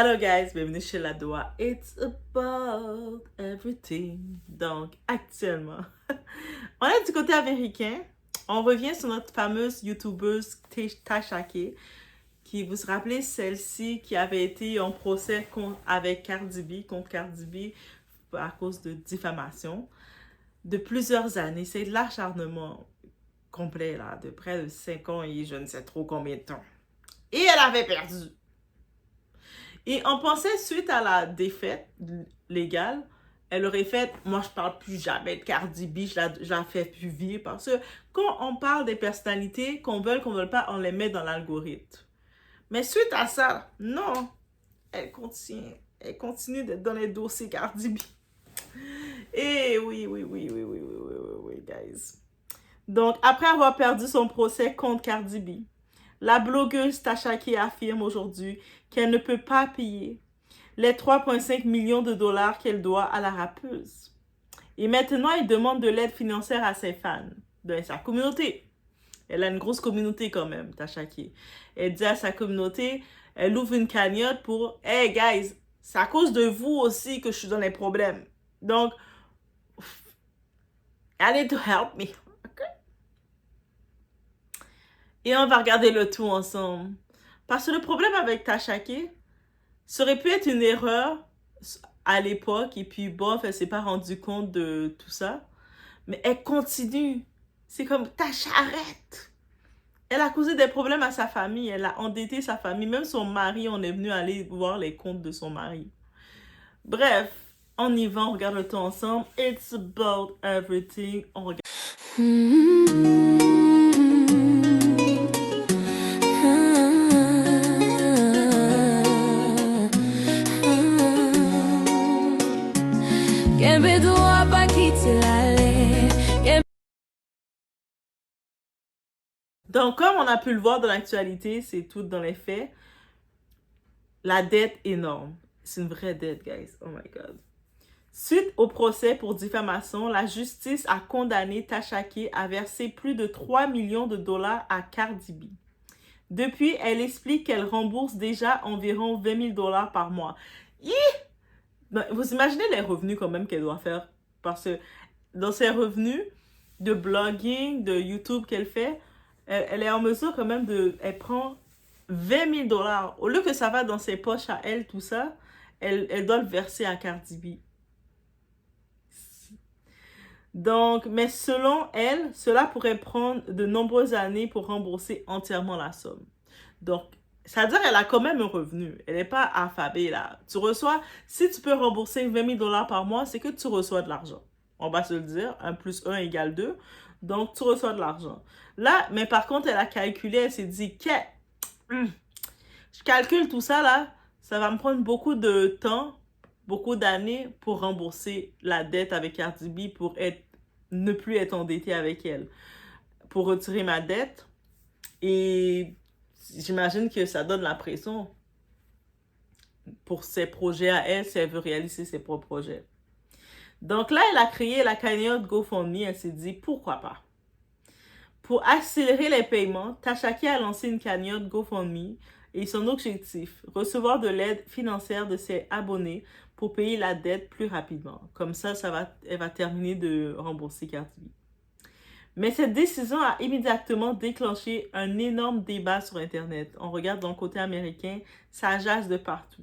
Hello guys, bienvenue chez La Doua. It's about everything. Donc, actuellement, on est du côté américain. On revient sur notre fameuse youtubeuse Tasha K, qui, vous vous rappelez, celle-ci qui avait été en procès avec Cardi B, contre Cardi B à cause de diffamation de plusieurs années. C'est de l'acharnement complet, là, de près de 5 ans et je ne sais trop combien de temps. Et elle avait perdu. Et on pensait, suite à la défaite légale, elle aurait fait « Moi, je parle plus jamais de Cardi B, je la fais plus vivre. » Parce que quand on parle des personnalités, qu'on veuille pas, on les met dans l'algorithme. Mais suite à ça, non, elle continue d'être dans les dossiers Cardi B. Et oui, guys. Donc, après avoir perdu son procès contre Cardi B, la blogueuse Tasha K affirme aujourd'hui qu'elle ne peut pas payer les 3,5 millions de dollars qu'elle doit à la rappeuse. Et maintenant, elle demande de l'aide financière à ses fans, de sa communauté. Elle a une grosse communauté quand même, Tasha K. Elle dit à sa communauté, elle ouvre une cagnotte pour « Hey guys, c'est à cause de vous aussi que je suis dans les problèmes. Donc, I need to help me. » Et on va regarder le tout ensemble. Parce que le problème avec Tasha K, ça aurait pu être une erreur à l'époque, et puis bof, elle s'est pas rendue compte de tout ça. Mais elle continue. C'est comme, Tasha, arrête! Elle a causé des problèmes à sa famille, elle a endetté sa famille. Même son mari, on est venu aller voir les comptes de son mari. Bref, on y va, on regarde le tout ensemble. It's about everything. On regarde. Donc, comme on a pu le voir dans l'actualité, c'est tout dans les faits, la dette énorme. C'est une vraie dette, guys. Oh my God. Suite au procès pour diffamation, la justice a condamné Tasha K à verser plus de 3 millions de dollars à Cardi B. Depuis, elle explique qu'elle rembourse déjà environ 20 000 dollars par mois. Vous imaginez les revenus quand même qu'elle doit faire? Parce que dans ses revenus de blogging, de YouTube qu'elle fait, elle est en mesure quand même elle prend 20 000 dollars. Au lieu que ça va dans ses poches à elle, tout ça, elle doit le verser à Cardi B. Donc, mais selon elle, cela pourrait prendre de nombreuses années pour rembourser entièrement la somme. Donc, c'est-à-dire qu'elle a quand même un revenu. Elle n'est pas affabée là. Tu reçois, si tu peux rembourser 20 000 dollars par mois, c'est que tu reçois de l'argent. On va se le dire, 1 plus 1 égale 2. Donc, tu reçois de l'argent. Là, mais par contre, elle a calculé, elle s'est dit, je calcule tout ça là, ça va me prendre beaucoup de temps, beaucoup d'années pour rembourser la dette avec Cardi B, pour ne plus être endettée avec elle, pour retirer ma dette. Et j'imagine que ça donne la pression pour ses projets à elle, si elle veut réaliser ses propres projets. Donc là, elle a créé la cagnotte GoFundMe. Elle s'est dit, pourquoi pas? Pour accélérer les paiements, Tasha K a lancé une cagnotte GoFundMe et son objectif, recevoir de l'aide financière de ses abonnés pour payer la dette plus rapidement. Comme ça, elle va terminer de rembourser Cardi B. Mais cette décision a immédiatement déclenché un énorme débat sur Internet. On regarde dans le côté américain, ça jase de partout.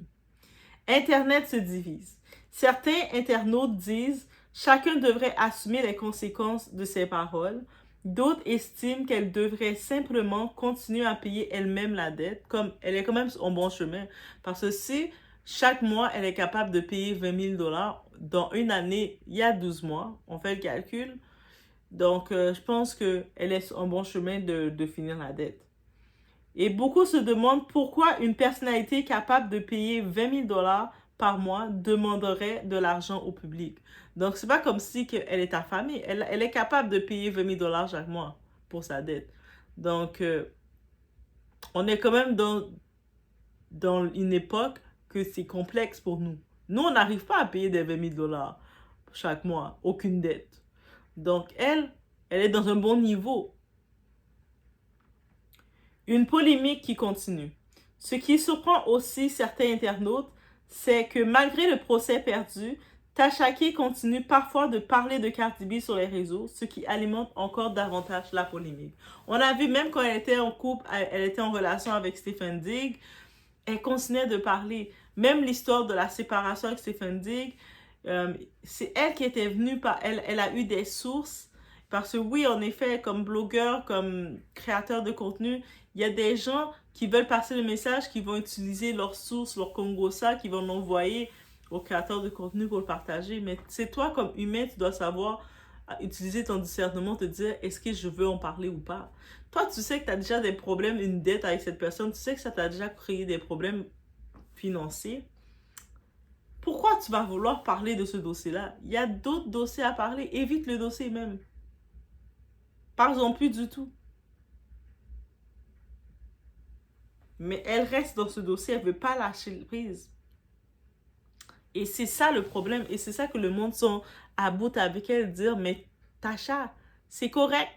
Internet se divise. Certains internautes disent « Chacun devrait assumer les conséquences de ses paroles ». D'autres estiment qu'elle devrait simplement continuer à payer elle-même la dette, comme elle est quand même en bon chemin. Parce que si chaque mois, elle est capable de payer 20 000 dollars, dans une année, il y a 12 mois, on fait le calcul. Donc, je pense qu'elle est en bon chemin de finir la dette. Et beaucoup se demandent pourquoi une personnalité capable de payer 20 000 dollars par mois demanderait de l'argent au public. Donc, c'est pas comme si elle est affamée. Elle est capable de payer 20 000 dollars chaque mois pour sa dette. Donc, on est quand même dans une époque que c'est complexe pour nous. Nous, on n'arrive pas à payer des 20 000 dollars chaque mois. Aucune dette. Donc, elle est dans un bon niveau. Une polémique qui continue. Ce qui surprend aussi certains internautes, c'est que malgré le procès perdu, Tasha K continue parfois de parler de Cardi B sur les réseaux, ce qui alimente encore davantage la polémique. On a vu même quand elle était en couple, elle était en relation avec Stephen Diggs, elle continuait de parler. Même l'histoire de la séparation avec Stephen Diggs, c'est elle qui était venue par elle a eu des sources. Parce que oui, en effet, comme blogueur, comme créateur de contenu, il y a des gens qui veulent passer le message, qui vont utiliser leurs sources, leur Congosa, qui vont l'envoyer au créateur de contenu pour le partager. Mais c'est toi, comme humain, tu dois savoir utiliser ton discernement, te dire est-ce que je veux en parler ou pas. Toi, tu sais que tu as déjà des problèmes, une dette avec cette personne, tu sais que ça t'a déjà créé des problèmes financiers. Pourquoi tu vas vouloir parler de ce dossier-là? Il y a d'autres dossiers à parler. Évite le dossier même. Parle-en plus du tout. Mais elle reste dans ce dossier, elle ne veut pas lâcher prise. Et c'est ça le problème. Et c'est ça que le monde sont à bout avec elle, dire, mais Tasha, c'est correct.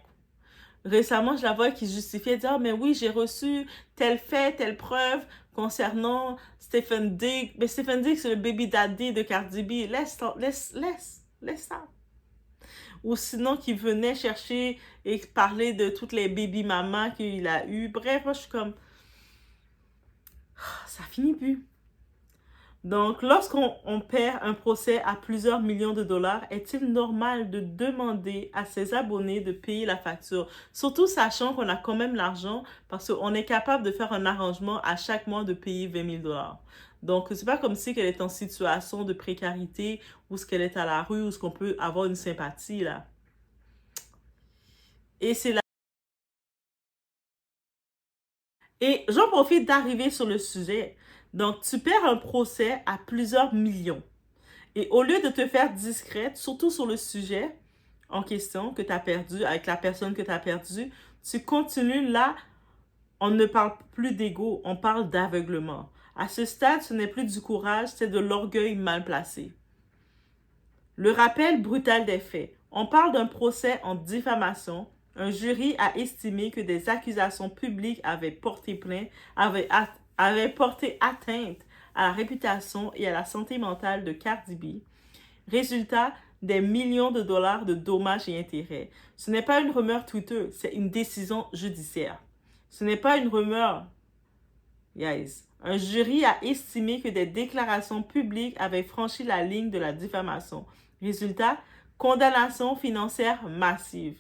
Récemment, je la vois qui justifiait, dire, oh, mais oui, j'ai reçu tel fait, telle preuve concernant Stephen Diggs. Mais Stephen Diggs, c'est le baby daddy de Cardi B. Laisse ça. Ou sinon, qui venait chercher et parler de toutes les baby mamas qu'il a eues. Bref, moi, je suis comme, ça finit plus. Donc, lorsqu'on perd un procès à plusieurs millions de dollars, est-il normal de demander à ses abonnés de payer la facture? Surtout sachant qu'on a quand même l'argent parce qu'on est capable de faire un arrangement à chaque mois de payer 20 000 dollars. Donc, c'est pas comme si qu'elle est en situation de précarité ou ce qu'elle est à la rue ou ce qu'on peut avoir une sympathie là. Et c'est là. Et j'en profite d'arriver sur le sujet. Donc, tu perds un procès à plusieurs millions. Et au lieu de te faire discrète, surtout sur le sujet en question que tu as perdu, avec la personne que tu as perdue, tu continues là, on ne parle plus d'ego, on parle d'aveuglement. À ce stade, ce n'est plus du courage, c'est de l'orgueil mal placé. Le rappel brutal des faits. On parle d'un procès en diffamation. Un jury a estimé que des accusations publiques avaient porté plainte, avaient porté atteinte à la réputation et à la santé mentale de Cardi B. Résultat, des millions de dollars de dommages et intérêts. Ce n'est pas une rumeur Twitter, c'est une décision judiciaire. Ce n'est pas une rumeur, guys. Un jury a estimé que des déclarations publiques avaient franchi la ligne de la diffamation. Résultat, condamnation financière massive.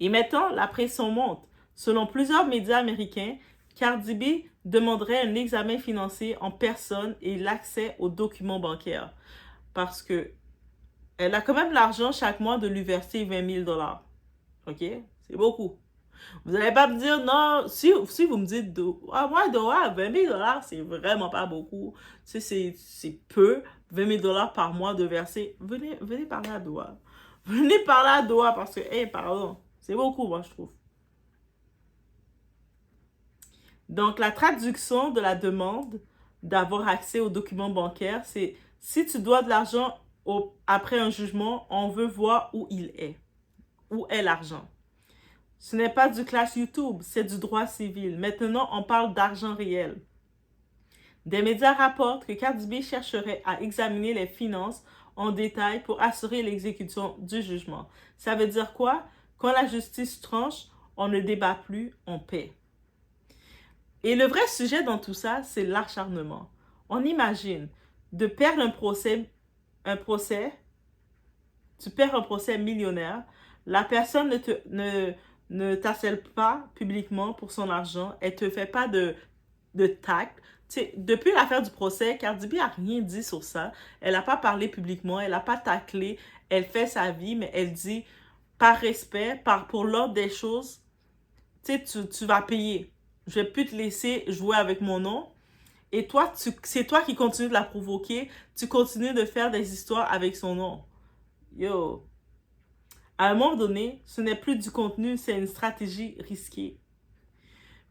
Et maintenant, la pression monte. Selon plusieurs médias américains, Cardi B demanderait un examen financier en personne et l'accès aux documents bancaires. Parce que elle a quand même l'argent chaque mois de lui verser 20 000 dollars. OK? C'est beaucoup. Vous n'allez pas me dire, non, si vous me dites, moi, 20 000 dollars, c'est vraiment pas beaucoup. C'est peu. 20 000 dollars par mois de verser. Venez parler à Doha. Venez parler à Doha parce que, pardon, c'est beaucoup, moi, je trouve. Donc, la traduction de la demande d'avoir accès aux documents bancaires, c'est si tu dois de l'argent après un jugement, on veut voir où il est. Où est l'argent? Ce n'est pas du clash YouTube, c'est du droit civil. Maintenant, on parle d'argent réel. Des médias rapportent que Cardi B chercherait à examiner les finances en détail pour assurer l'exécution du jugement. Ça veut dire quoi? Quand la justice tranche, on ne débat plus, on paie. Et le vrai sujet dans tout ça, c'est l'acharnement. On imagine de perdre un procès, tu perds un procès millionnaire, la personne ne t'harcèle pas publiquement pour son argent, elle ne te fait pas de tact. Depuis l'affaire du procès, Cardi B n'a rien dit sur ça. Elle n'a pas parlé publiquement, elle n'a pas taclé, elle fait sa vie, mais elle dit, par respect, pour l'ordre des choses, tu vas payer. Je vais plus te laisser jouer avec mon nom. Et toi, c'est toi qui continues de la provoquer. Tu continues de faire des histoires avec son nom. Yo. À un moment donné, ce n'est plus du contenu, c'est une stratégie risquée.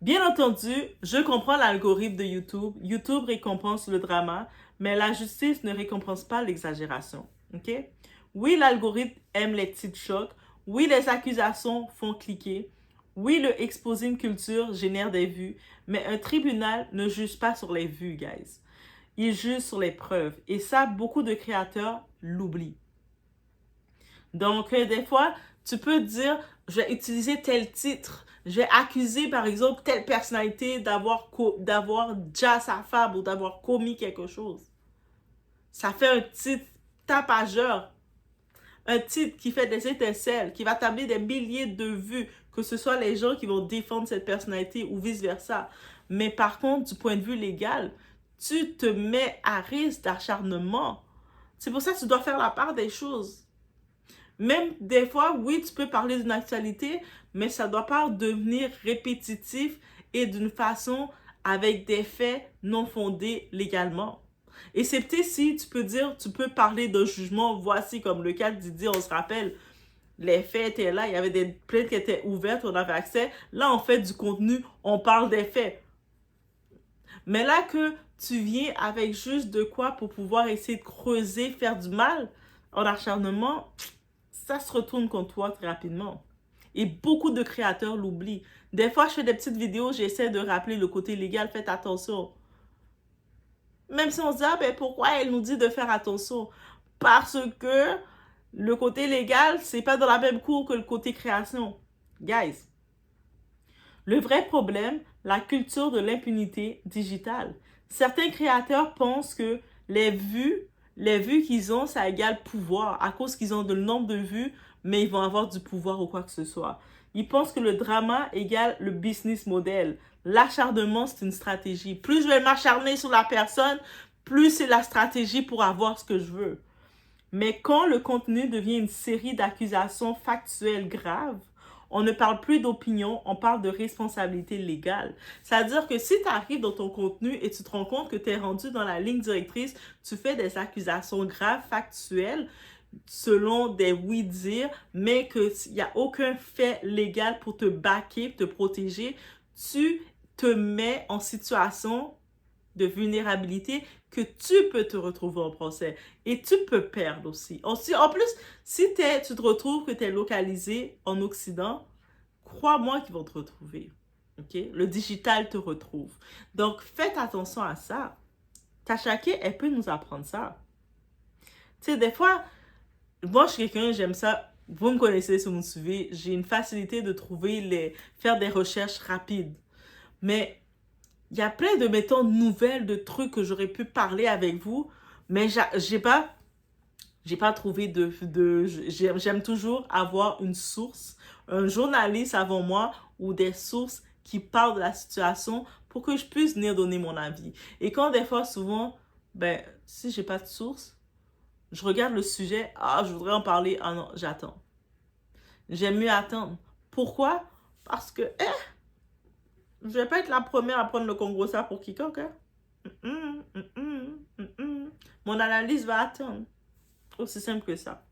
Bien entendu, je comprends l'algorithme de YouTube. YouTube récompense le drama, mais la justice ne récompense pas l'exagération. OK? Oui, l'algorithme aime les petites chocs. Oui, les accusations font cliquer. Oui, le exposing culture génère des vues, mais un tribunal ne juge pas sur les vues, guys. Il juge sur les preuves. Et ça, beaucoup de créateurs l'oublient. Donc, des fois, tu peux dire, je vais utiliser tel titre. Je vais accuser, par exemple, telle personnalité d'avoir déjà sa femme ou d'avoir commis quelque chose. Ça fait un titre tapageur. Un titre qui fait des étincelles, qui va t'amener des milliers de vues, que ce soit les gens qui vont défendre cette personnalité ou vice-versa. Mais par contre, du point de vue légal, tu te mets à risque d'acharnement. C'est pour ça que tu dois faire la part des choses. Même des fois, oui, tu peux parler d'une actualité, mais ça ne doit pas devenir répétitif et d'une façon avec des faits non fondés légalement. Et c'est peut-être si tu peux dire, tu peux parler d'un jugement, voici comme le cas de Didier, on se rappelle, les faits étaient là, il y avait des plaintes qui étaient ouvertes, on avait accès. Là, on fait du contenu, on parle des faits. Mais là que tu viens avec juste de quoi pour pouvoir essayer de creuser, faire du mal en acharnement, ça se retourne contre toi très rapidement. Et beaucoup de créateurs l'oublient. Des fois, je fais des petites vidéos, j'essaie de rappeler le côté légal, faites attention. Même si on se dit, ah ben pourquoi elle nous dit de faire attention? Parce que le côté légal, c'est pas dans la même cour que le côté création. Guys, le vrai problème, la culture de l'impunité digitale. Certains créateurs pensent que les vues qu'ils ont, ça égale pouvoir. À cause qu'ils ont le nombre de vues, mais ils vont avoir du pouvoir ou quoi que ce soit. Ils pensent que le drama égale le business model. L'acharnement, c'est une stratégie. Plus je vais m'acharner sur la personne, plus c'est la stratégie pour avoir ce que je veux. Mais quand le contenu devient une série d'accusations factuelles graves, on ne parle plus d'opinion, on parle de responsabilité légale. C'est-à-dire que si tu arrives dans ton contenu et tu te rends compte que tu es rendu dans la ligne directrice, tu fais des accusations graves, factuelles, selon des oui-dire, mais qu'il n'y a aucun fait légal pour te backer, te protéger, tu te mets en situation de vulnérabilité que tu peux te retrouver en procès et tu peux perdre aussi. En plus, si tu te retrouves que tu es localisé en Occident, crois-moi qu'ils vont te retrouver. Okay? Le digital te retrouve. Donc, faites attention à ça. Tashake, elle peut nous apprendre ça. Tu sais, des fois, moi, je suis quelqu'un, j'aime ça. Vous me connaissez, si vous me suivez, j'ai une facilité de faire des recherches rapides. Mais il y a plein de méthodes nouvelles, de trucs que j'aurais pu parler avec vous, mais j'ai pas trouvé j'aime toujours avoir une source, un journaliste avant moi ou des sources qui parlent de la situation pour que je puisse venir donner mon avis. Et quand des fois, souvent, ben, si j'ai pas de source, je regarde le sujet, ah, je voudrais en parler, ah non, j'attends. J'aime mieux attendre. Pourquoi? Parce que, je vais pas être la première à prendre le Congo ça pour quiconque. Hein? Mon analyse va attendre. Aussi simple que ça.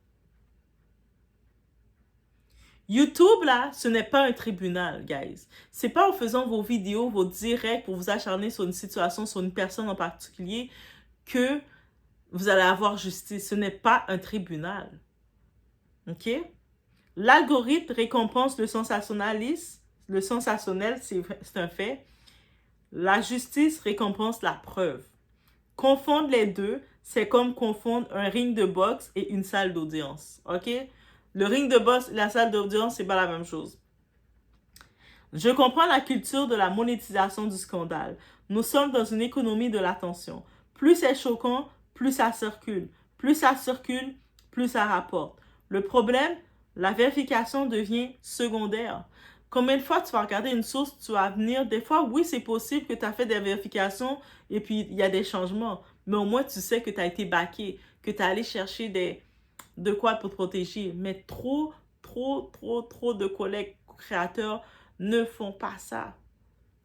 YouTube, là, ce n'est pas un tribunal, guys. C'est pas en faisant vos vidéos, vos directs pour vous acharner sur une situation, sur une personne en particulier, que vous allez avoir justice. Ce n'est pas un tribunal. OK? L'algorithme récompense le sensationnalisme. Le sensationnel, c'est un fait. La justice récompense la preuve. Confondre les deux, c'est comme confondre un ring de boxe et une salle d'audience. OK? Le ring de boxe et la salle d'audience, c'est pas la même chose. Je comprends la culture de la monétisation du scandale. Nous sommes dans une économie de l'attention. Plus c'est choquant, plus ça circule. Plus ça circule, plus ça rapporte. Le problème, la vérification devient secondaire. Combien de fois tu vas regarder une source, tu vas venir, des fois, oui, c'est possible que tu as fait des vérifications et puis il y a des changements. Mais au moins, tu sais que tu as été backé, que tu as allé chercher de quoi pour te protéger. Mais trop de collègues créateurs ne font pas ça.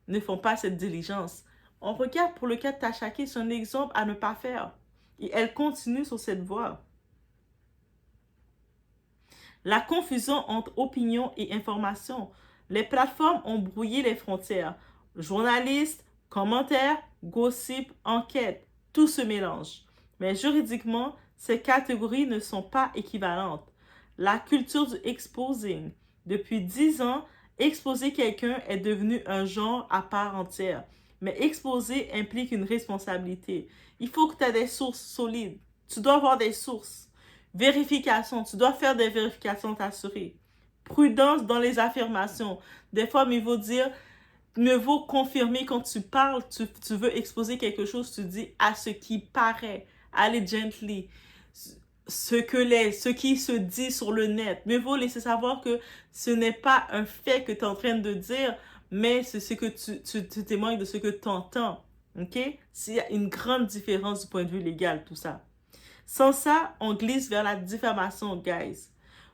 Ne font pas cette diligence. On regarde pour le cas de Tashake, c'est un exemple à ne pas faire. Et elle continue sur cette voie. La confusion entre opinion et information. Les plateformes ont brouillé les frontières. Journalistes, commentaires, gossip, enquêtes, tout se mélange. Mais juridiquement, ces catégories ne sont pas équivalentes. La culture du exposing, depuis 10 ans, Exposer quelqu'un est devenu un genre à part entière. Mais exposer implique une responsabilité. Il faut que tu aies des sources solides. Tu dois avoir des sources. Vérification. Tu dois faire des vérifications t'assurer. Prudence dans les affirmations. Des fois, mieux vaut confirmer quand tu parles, tu veux exposer quelque chose, tu dis à ce qui paraît. Allez gently. Ce qui se dit sur le net. Mieux vaut laisser savoir que ce n'est pas un fait que tu es en train de dire, mais c'est ce que tu témoignes de ce que tu entends. OK? S'il y a une grande différence du point de vue légal, tout ça. Sans ça, on glisse vers la diffamation, guys.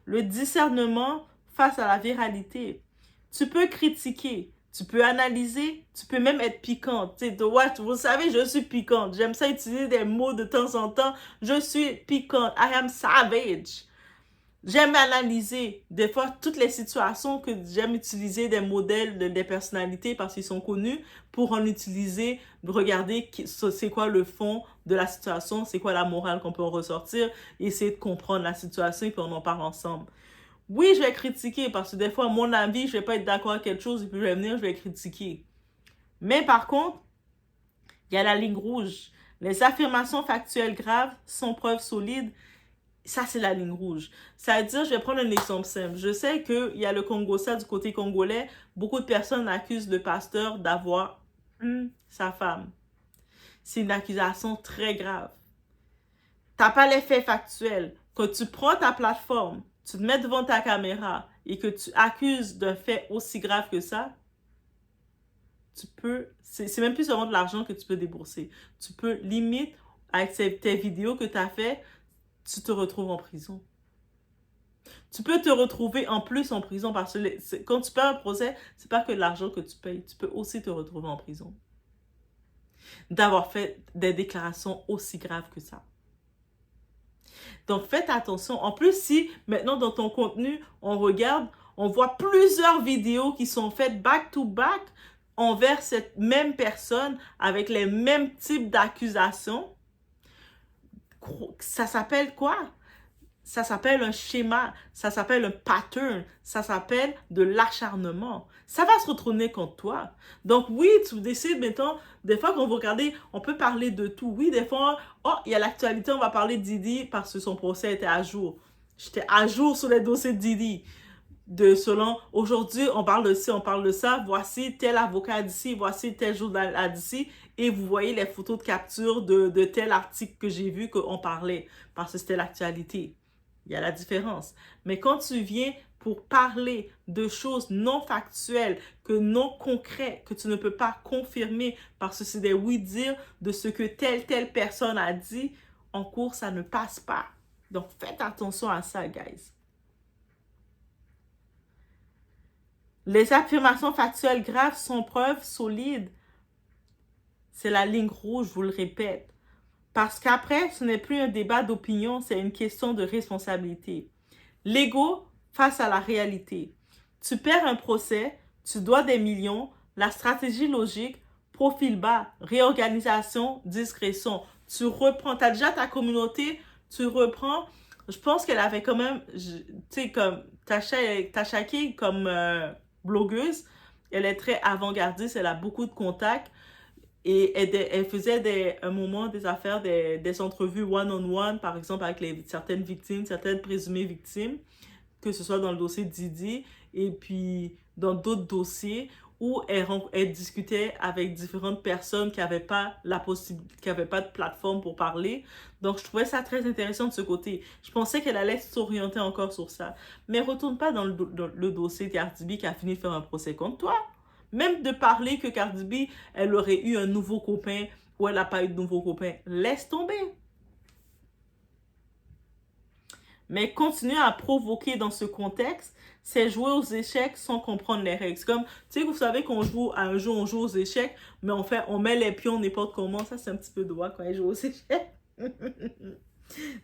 Le discernement face à la viralité. Tu peux critiquer, tu peux analyser, tu peux même être piquante. Vous savez, je suis piquante. J'aime ça utiliser des mots de temps en temps. Je suis piquante. I am savage. J'aime analyser, des fois, toutes les situations que j'aime utiliser des modèles, des personnalités parce qu'ils sont connus pour en utiliser, regarder c'est quoi le fond de la situation, c'est quoi la morale qu'on peut en ressortir, essayer de comprendre la situation et puis on en parle ensemble. Oui, je vais critiquer parce que des fois, mon avis, je vais pas être d'accord avec quelque chose et puis je vais venir, je vais critiquer. Mais par contre, il y a la ligne rouge. Les affirmations factuelles graves sans preuve solide. Ça, c'est la ligne rouge. Ça veut dire, je vais prendre un exemple simple. Je sais qu'il y a le Congo-Ça du côté congolais. Beaucoup de personnes accusent le pasteur d'avoir sa femme. C'est une accusation très grave. Tu n'as pas les faits factuels. Quand tu prends ta plateforme, tu te mets devant ta caméra et que tu accuses d'un fait aussi grave que ça, c'est même plus seulement de l'argent que tu peux débourser. Tu peux limite, avec tes vidéos que tu as fait, tu te retrouves en prison. Tu peux te retrouver en plus en prison parce que quand tu perds un procès, c'est pas que de l'argent que tu payes. Tu peux aussi te retrouver en prison. D'avoir fait des déclarations aussi graves que ça. Donc, faites attention. En plus, si maintenant dans ton contenu, on regarde, on voit plusieurs vidéos qui sont faites back-to-back envers cette même personne avec les mêmes types d'accusations, ça s'appelle quoi? Ça s'appelle un schéma, ça s'appelle un pattern, ça s'appelle de l'acharnement. Ça va se retourner contre toi. Donc oui, tu décides, mettons, des fois qu'on va regarder, on peut parler de tout. Oui, des fois, oh, il y a l'actualité, on va parler de Didi parce que son procès était à jour. J'étais à jour sur les dossiers de Didi. Selon, aujourd'hui, on parle de ci, on parle de ça, voici tel avocat d'ici, voici tel journal d'ici, et vous voyez les photos de capture de tel article que j'ai vu qu'on parlait, parce que c'était l'actualité. Il y a la différence. Mais quand tu viens pour parler de choses non factuelles, que non concrètes, que tu ne peux pas confirmer parce que c'est des oui-dire de ce que telle personne a dit, en cours, ça ne passe pas. Donc, faites attention à ça, guys. Les affirmations factuelles graves sans preuve solide. C'est la ligne rouge, je vous le répète. Parce qu'après, ce n'est plus un débat d'opinion, c'est une question de responsabilité. L'ego face à la réalité. Tu perds un procès, tu dois des millions, la stratégie logique, profil bas, réorganisation, discrétion. Tu reprends, tu as déjà ta communauté, tu reprends. Je pense qu'elle avait quand même, tu sais, comme Tasha Kay, comme blogueuse, elle est très avant-gardiste, elle a beaucoup de contacts. Et elle faisait un moment des affaires, des entrevues one-on-one, par exemple, avec certaines victimes, certaines présumées victimes, que ce soit dans le dossier Didi et puis dans d'autres dossiers où elle discutait avec différentes personnes qui n'avaient pas qui n'avaient pas de plateforme pour parler. Donc, je trouvais ça très intéressant de ce côté. Je pensais qu'elle allait s'orienter encore sur ça. Mais retourne pas dans le dossier Cardi B qui a fini de faire un procès contre toi. Même de parler que Cardi B, elle aurait eu un nouveau copain ou elle n'a pas eu de nouveau copain. Laisse tomber. Mais continuer à provoquer dans ce contexte, c'est jouer aux échecs sans comprendre les règles. C'est comme, tu sais, vous savez qu'on joue à un jeu, on joue aux échecs, mais on met les pions n'importe comment. Ça, c'est un petit peu droit quand elle joue aux échecs. Je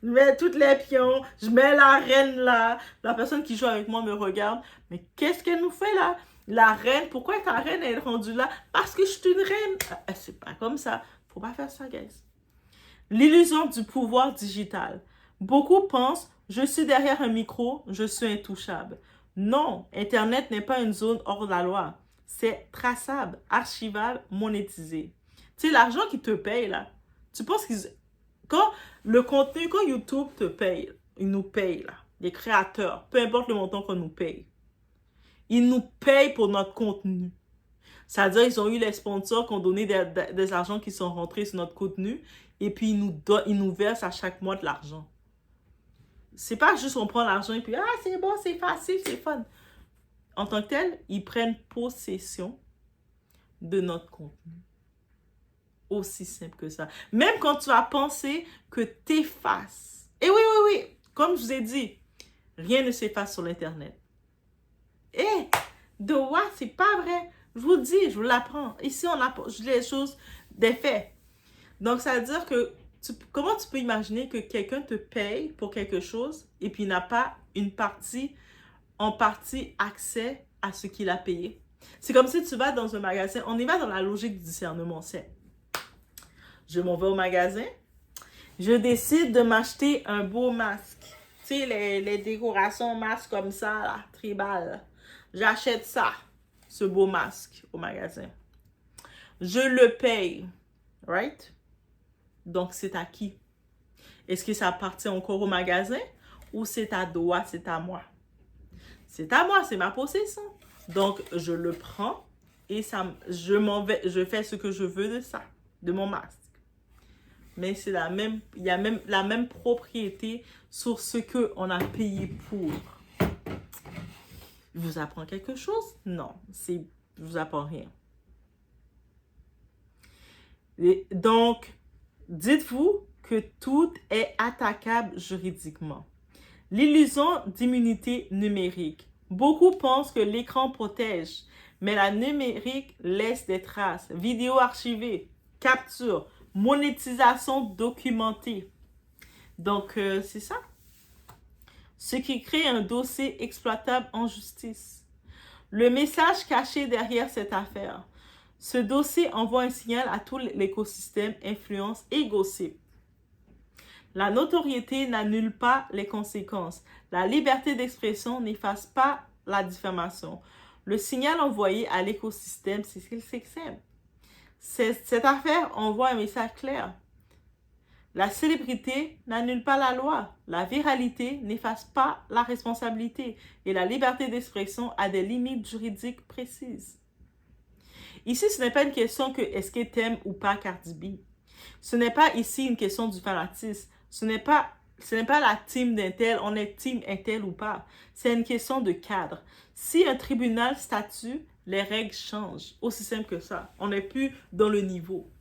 mets toutes les pions, je mets la reine là. La personne qui joue avec moi me regarde. Mais qu'est-ce qu'elle nous fait là? La reine, pourquoi ta reine est rendue là? Parce que je suis une reine. C'est pas comme ça. Faut pas faire ça, guys. L'illusion du pouvoir digital. Beaucoup pensent, je suis derrière un micro, je suis intouchable. Non, Internet n'est pas une zone hors de la loi. C'est traçable, archivable, monétisé. Tu sais, l'argent qu'ils te payent, là, tu penses qu'ils... Quand le contenu, quand YouTube te paye, ils nous payent, là, les créateurs, peu importe le montant qu'on nous paye, ils nous payent pour notre contenu. C'est-à-dire, ils ont eu les sponsors qui ont donné des argents qui sont rentrés sur notre contenu et puis ils nous versent à chaque mois de l'argent. C'est pas juste on prend l'argent et puis ah, c'est bon, c'est facile, c'est fun. En tant que tel, ils prennent possession de notre contenu. Aussi simple que ça. Même quand tu as pensé que t'effaces. Et oui, oui, oui, comme je vous ai dit, rien ne s'efface sur l'Internet. Eh, de what? C'est pas vrai. Je vous le dis, je vous l'apprends. Ici, on apprend les choses des faits. Donc, ça veut dire que comment tu peux imaginer que quelqu'un te paye pour quelque chose et puis n'a pas en partie accès à ce qu'il a payé? C'est comme si tu vas dans un magasin, on y va dans la logique du discernement. C'est, je m'en vais au magasin, je décide de m'acheter un beau masque. Tu sais, les décorations masques comme ça, là, tribal. J'achète ça, ce beau masque au magasin. Je le paye, right? Donc, c'est à qui? Est-ce que ça appartient encore au magasin ou c'est à toi, c'est à moi? C'est à moi, c'est ma possession. Donc, je le prends et je fais ce que je veux de ça, de mon masque. Mais c'est il y a même la même propriété sur ce qu'on a payé pour. Je vous apprends quelque chose? Non, je vous apprends rien. Et donc, dites-vous que tout est attaquable juridiquement. L'illusion d'immunité numérique. Beaucoup pensent que l'écran protège, mais la numérique laisse des traces. Vidéos archivées, capture, monétisation documentée. Donc, c'est ça. Ce qui crée un dossier exploitable en justice. Le message caché derrière cette affaire. Ce dossier envoie un signal à tout l'écosystème influence et gossip. La notoriété n'annule pas les conséquences. La liberté d'expression n'efface pas la diffamation. Le signal envoyé à l'écosystème, c'est ce qu'il s'exprime. Cette affaire envoie un message clair. La célébrité n'annule pas la loi. La viralité n'efface pas la responsabilité. Et la liberté d'expression a des limites juridiques précises. Ici, ce n'est pas une question que est-ce que t'aimes ou pas Cardi B. Ce n'est pas ici une question du fanatisme. Ce n'est pas la team d'intel, on est team intel ou pas. C'est une question de cadre. Si un tribunal statue, les règles changent. Aussi simple que ça. On n'est plus dans le niveau.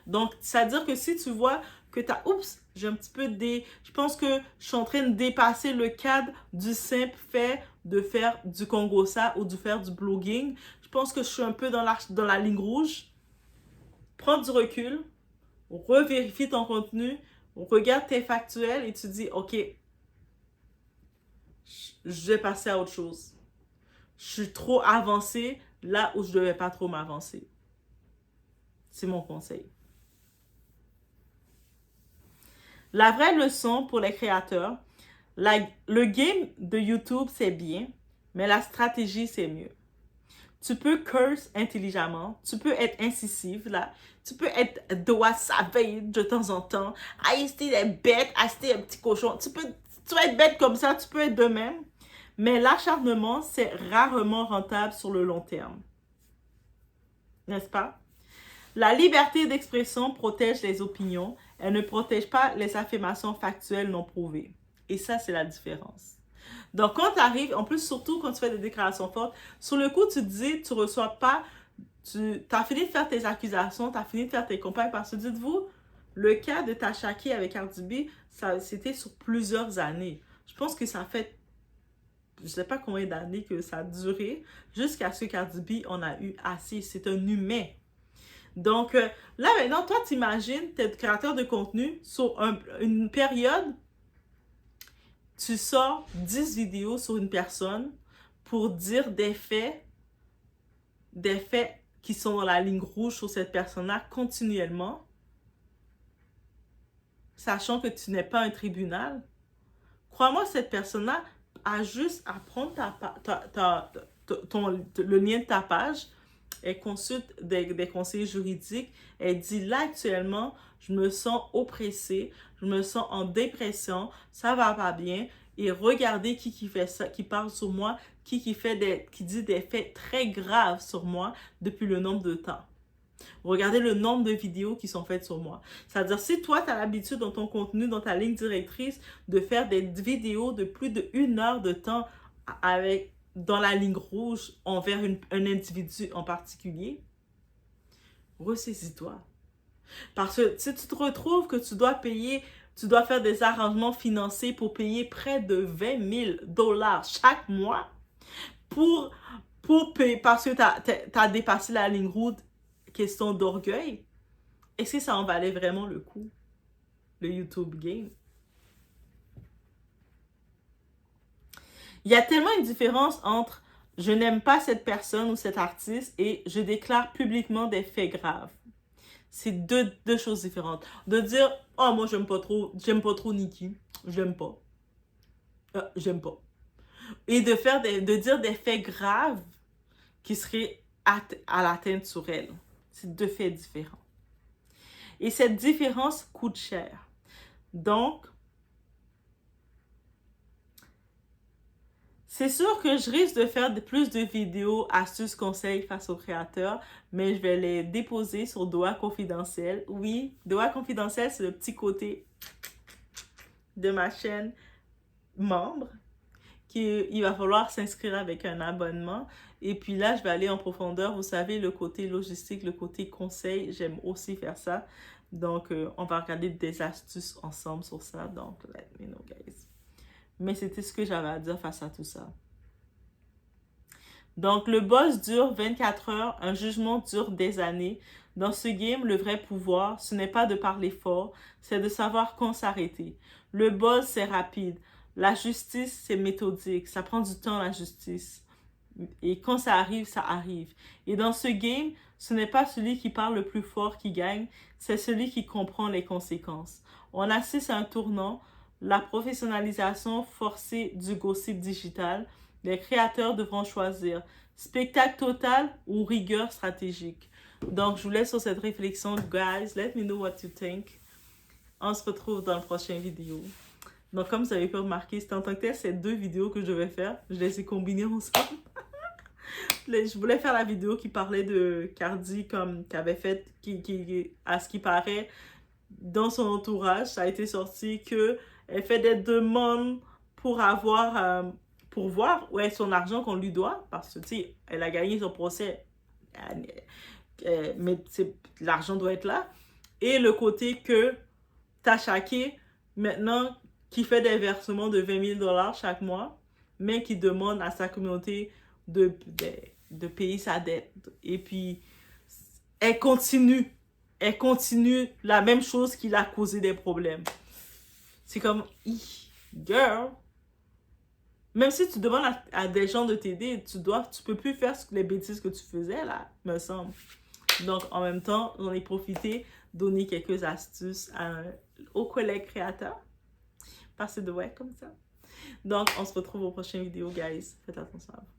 Donc, c'est-à-dire que si tu vois que tu as, oups, j'ai un petit peu je pense que je suis en train de dépasser le cadre du simple fait de faire du Congossa ou de faire du blogging. Je pense que je suis un peu dans la ligne rouge. Prends du recul, revérifie ton contenu, regarde tes factuels et tu dis, OK, je vais passer à autre chose. Je suis trop avancé là où je ne devais pas trop m'avancer. C'est mon conseil. La vraie leçon pour les créateurs, le game de YouTube, c'est bien, mais la stratégie, c'est mieux. Tu peux curse intelligemment, tu peux être incisive, là. Tu peux être doigt savage de temps en temps. C'était des bêtes, c'était un petit cochon. Tu peux être bête comme ça, tu peux être de même. Mais l'acharnement, c'est rarement rentable sur le long terme. N'est-ce pas? La liberté d'expression protège les opinions. Elle ne protège pas les affirmations factuelles non prouvées. Et ça, c'est la différence. Donc, quand tu arrives, en plus, surtout quand tu fais des déclarations fortes, sur le coup, tu te dis, tu reçois pas, tu as fini de faire tes accusations, tu as fini de faire tes campagnes, parce que dites-vous, le cas de Tasha K avec Cardi B, c'était sur plusieurs années. Je pense que ça fait, je sais pas combien d'années que ça a duré, jusqu'à ce que Cardi B en a eu assez. C'est un humain. Donc, là, maintenant, toi, t'imagines, t'es créateur de contenu sur une période, tu sors 10 vidéos sur une personne pour dire des faits qui sont dans la ligne rouge sur cette personne-là continuellement, sachant que tu n'es pas un tribunal. Crois-moi, cette personne-là, juste à prendre le lien de ta page. Elle consulte des conseillers juridiques. Elle dit, là, actuellement, je me sens oppressée, je me sens en dépression, ça va pas bien. Et regardez qui fait ça, qui parle sur moi, qui dit des faits très graves sur moi depuis le nombre de temps. Regardez le nombre de vidéos qui sont faites sur moi. C'est-à-dire, si toi, tu as l'habitude dans ton contenu, dans ta ligne directrice, de faire des vidéos de plus d'1 heure de temps dans la ligne rouge envers un individu en particulier, ressaisis-toi. Parce que si tu te retrouves que tu dois faire des arrangements financiers pour payer près de 20 000 $ chaque mois pour payer, parce que tu as dépassé la ligne rouge, question d'orgueil, est-ce que ça en valait vraiment le coup, le YouTube game? Il y a tellement une différence entre je n'aime pas cette personne ou cet artiste et je déclare publiquement des faits graves. C'est deux choses différentes. De dire, oh, moi, j'aime pas trop Nicki. J'aime pas. J'aime pas. Et de dire des faits graves qui seraient à l'atteinte sur elle. C'est 2 faits différents. Et cette différence coûte cher. Donc, c'est sûr que je risque de faire plus de vidéos, astuces, conseils face aux créateurs, mais je vais les déposer sur Doa Confidentiel. Oui, Doa Confidentiel, c'est le petit côté de ma chaîne membre qu'il va falloir s'inscrire avec un abonnement. Et puis là, je vais aller en profondeur. Vous savez, le côté logistique, le côté conseil, j'aime aussi faire ça. Donc, on va regarder des astuces ensemble sur ça. Donc, let me know, guys. Mais c'était ce que j'avais à dire face à tout ça. Donc, le boss dure 24 heures, un jugement dure des années. Dans ce game, le vrai pouvoir, ce n'est pas de parler fort, c'est de savoir quand s'arrêter. Le boss, c'est rapide. La justice, c'est méthodique. Ça prend du temps, la justice. Et quand ça arrive, ça arrive. Et dans ce game, ce n'est pas celui qui parle le plus fort qui gagne, c'est celui qui comprend les conséquences. On assiste à un tournant, la professionnalisation forcée du gossip digital. Les créateurs devront choisir spectacle total ou rigueur stratégique. Donc, je vous laisse sur cette réflexion. Guys, let me know what you think. On se retrouve dans la prochaine vidéo. Donc, comme vous avez pu remarquer, c'est en tant que tel, ces 2 vidéos que je vais faire. Je les ai combinées ensemble. Je voulais faire la vidéo qui parlait de Cardi, qui avait fait, à ce qui paraît, dans son entourage, ça a été sorti qu'elle fait des demandes pour voir où est son argent qu'on lui doit, parce que, tu sais, elle a gagné son procès, mais l'argent doit être là. Et le côté que Tashaké, maintenant, qui fait des versements de 20 000 $ chaque mois, mais qui demande à sa communauté de payer sa dette. Et puis, elle continue la même chose qui l'a causé des problèmes. C'est comme, girl, même si tu demandes à des gens de t'aider, tu peux plus faire les bêtises que tu faisais, là, me semble. Donc, en même temps, j'en ai profité, donner quelques astuces aux collègues créateurs. Passer de ouais comme ça. Donc, on se retrouve aux prochaines vidéos, guys. Faites attention à vous.